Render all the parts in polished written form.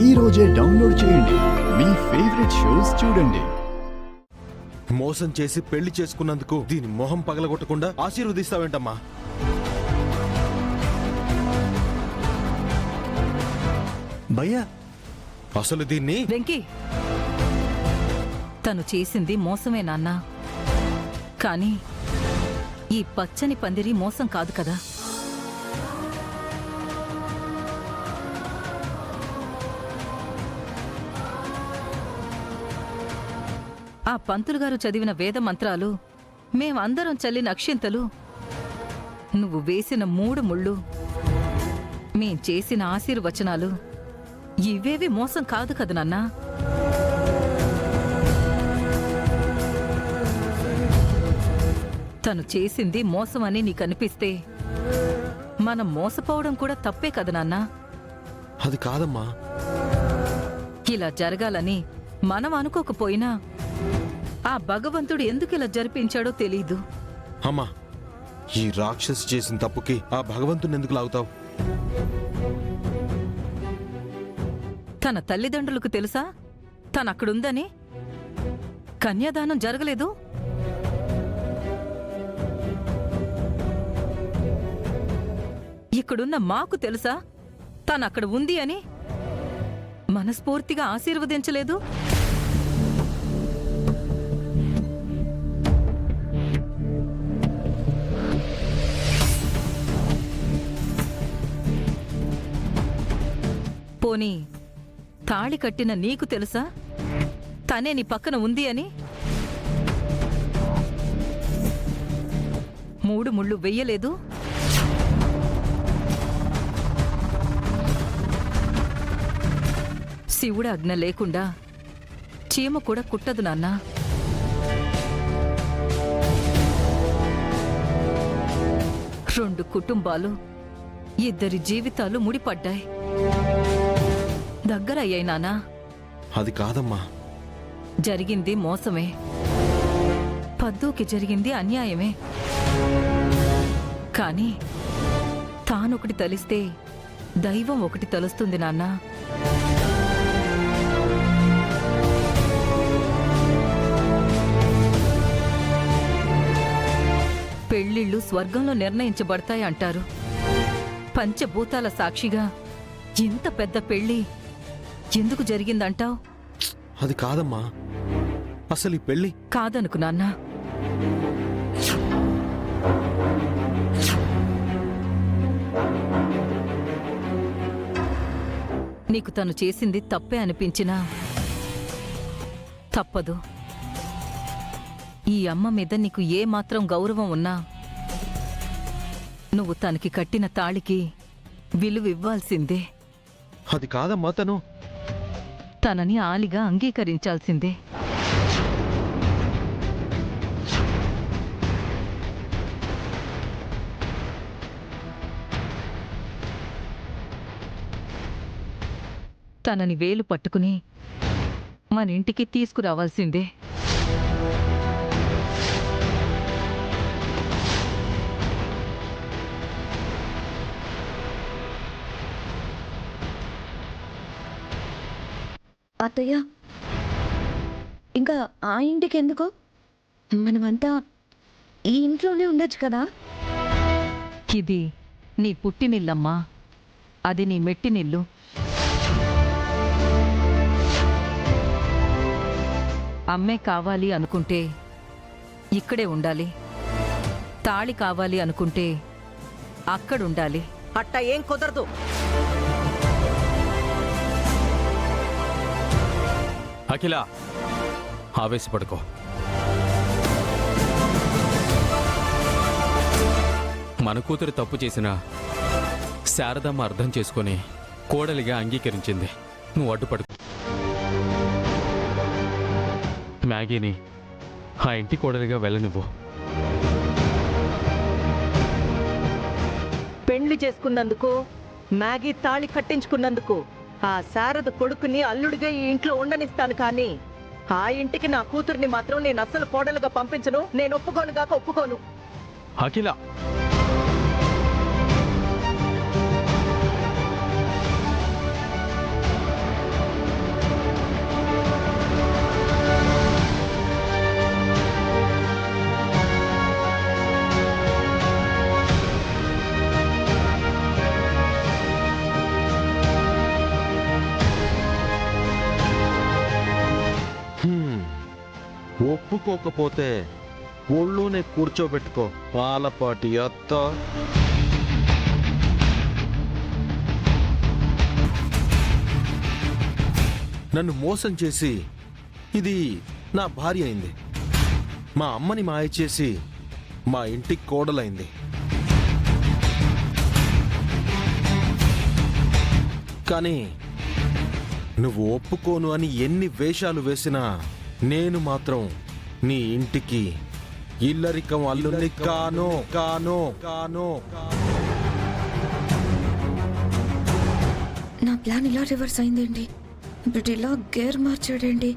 ఈ రోజే డౌన్లోడ్ చేయండి. మీ ఫేవరెట్ షోస్ చూడండి. మోసం చేసి పెళ్లి చేసుకున్నందుకు దీని మొహం పగలగొట్టకుండా ఆశీర్వదిస్తావేంటమ్మా? భయ్యా, అసలు దీన్ని వెంకీ, తను చేసింది మోసమే నాన్నా. కానీ ఈ పచ్చని పందిరి మోసం కాదు కదా. ఆ పంతులు గారు చదివిన వేద మంత్రాలు, మేమందరం చల్లిన అక్షింతలు, నువ్వు వేసిన 3 ముళ్ళు, మేం చేసిన ఆశీర్వచనాలు ఇవేవి మోసం కాదు కదా నాన్నా. తను చేసింది మోసమని నీకనిపిస్తే మనం మోసపోవడం కూడా తప్పే కదా నాన్నా. అది కాదమ్మా. ఇలా జరగాలని మనం అనుకోకపోయినా ఆ భగవంతుడు ఎందుకు ఇలా జరిపించాడో తెలీదు. అమ్మా, ఈ రాక్షసి చేసిన తప్పుకి ఆ భగవంతుని ఎందుకు లాగుతావు? తన తల్లిదండ్రులకు తెలుసా తనక్కడుందని? కన్యాదానం జరగలేదు. ఇక్కడున్న మాకు తెలుసా తనక్కడ ఉంది అని? మనస్ఫూర్తిగా ఆశీర్వదించలేదు. పోనీ తాళి కట్టిన నీకు తెలుసా తనే నీ పక్కన ఉంది అని? 3 ముళ్ళు వెయ్యలేదు. శివుడు ఆజ్ఞ లేకుండా చీమ కూడా కుట్టదు నాన్నా. రెండు కుటుంబాలు, 2 జీవితాలు ముడిపడ్డాయి, దగ్గరయ్యాయి నానా. అది కాదమ్మా. జరిగింది మోసమే, పద్దుకి జరిగింది అన్యాయమే. కానీ తానొకటి తలిస్తే దైవం ఒకటి తలుస్తుంది నాన్నా. పెళ్ళిళ్ళు స్వర్గంలో నిర్ణయించబడతాయి అంటారు. పంచభూతాల సాక్షిగా ఇంత పెద్ద పెళ్లి ఎందుకు జరిగిందంటావ్? అది కాదమ్మా. అసలు ఈ పెళ్లి కాదనుకు నాన్నా. నీకు తను చేసింది తప్పే అనిపించినా తప్పదు. ఈ అమ్మ మీద నీకు ఏమాత్రం గౌరవం ఉన్నా నువ్వు తనకి కట్టిన తాళికి విలువివ్వాల్సిందే. అది కాదమ్మా. తనని ఆలిగా అంగీకరించాల్సిందే. తనని వేలు పట్టుకుని మన ఇంటికి తీసుకురావాల్సిందే. అత్తయ్య, ఇంకా ఆ ఇంటికి ఎందుకు? మనమంతా ఈ ఇంట్లోనే ఉండొచ్చు కదా. ఇది నీ పుట్టినిల్లమ్మా, అది నీ మెట్టినిల్లు. అమ్మే కావాలి అనుకుంటే ఇక్కడే ఉండాలి, తాళి కావాలి అనుకుంటే అక్కడుండాలి. అట్ట ఏం కుదరదు. అఖిల, ఆవేశపడుకో. మన కూతురు తప్పు చేసిన శారదమ్మ అర్థం చేసుకుని కోడలిగా అంగీకరించింది. నువ్వు అడ్డుపడుకో. మ్యాగీని ఆ ఇంటి కోడలిగా వెళ్ళనివ్వు. పెళ్లి చేసుకున్నందుకు, మ్యాగీ తాళి కట్టించుకున్నందుకు ఆ శారద కొడుకుని అల్లుడిగా ఈ ఇంట్లో ఉండనిస్తాను. కానీ ఆ ఇంటికి నా కూతుర్ని మాత్రం నేను అస్సలు కోడలుగా పంపించను. నేను ఒప్పుకోనుగాక ఒప్పుకోను. అఖిల, ఒప్పుకోకపోతే ఒళ్ళోనే కూర్చోబెట్టుకో పాలపాటి అత్త. నన్ను మోసం చేసి ఇది నా భార్య అయింది. మా అమ్మని మాయ చేసి మా ఇంటికి కోడలైంది. కానీ నువ్వు ఒప్పుకోను అని ఎన్ని వేషాలు వేసినా నేను మాత్రం నీ ఇంటికి ఇల్లరికం అల్లుని కానో కానో కానో. నా ప్లాన్ ఇలా రివర్స్ అయిందేంటి? ఇప్పుడు ఇలా గేర్ మార్చాడేంటి?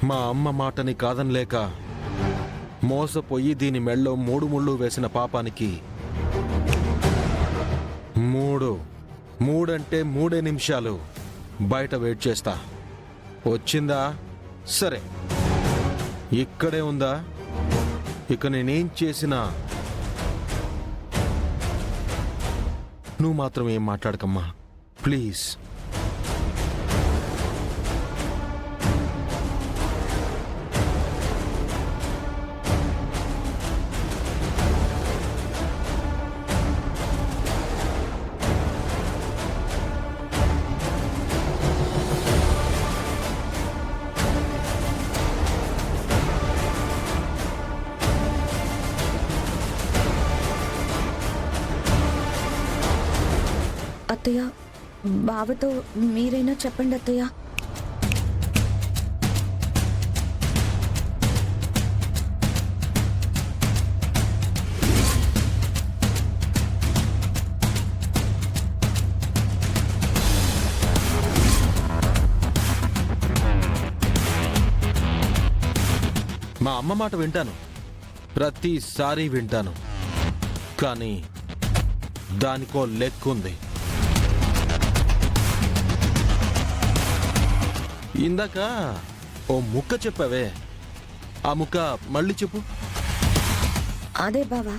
మా అమ్మ మాటని కాదనలేక మోసపోయి దీని మెళ్ళో 3 ముళ్ళు వేసిన పాపానికి 3 అంటే 3 నిమిషాలు బయట వెయిట్ చేస్తా. వచ్చిందా? సరే, ఇక్కడే ఉందా? ఇక నేనేం చేసినా నువ్వు మాత్రం ఏం మాట్లాడకమ్మా ప్లీజ్. అత్తయ్య, బావతో మీరైనా చెప్పండి అత్తయ్య. మా అమ్మ మాట వింటాను, ప్రతిసారి వింటాను. కానీ దానికో లెక్కుంది. ఇందాక ఓ ముక్క చెప్పావే, ఆ ముక్క మళ్ళీ చెప్పు. అదే బావా,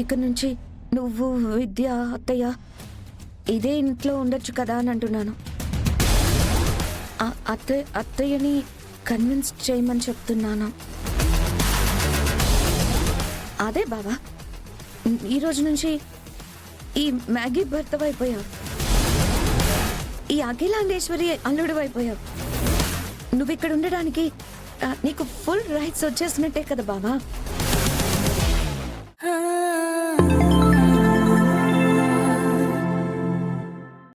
ఇక నుంచి నువ్వు విద్య అత్తయ్య ఇదే ఇంట్లో ఉండొచ్చు కదా అని అంటున్నాను. అత్తయ్యని కన్విన్స్ చేయమని చెప్తున్నాను. అదే బావా, ఈ రోజు నుంచి ఈ మ్యాగీ భర్తవైపోయావు, ఈ అఖిలాండేశ్వరి అల్లుడు అయిపోయావు. నువ్వు ఇక్కడ ఉండడానికి నీకు ఫుల్ రైట్స్ వచ్చేసినట్టే కదా బావా.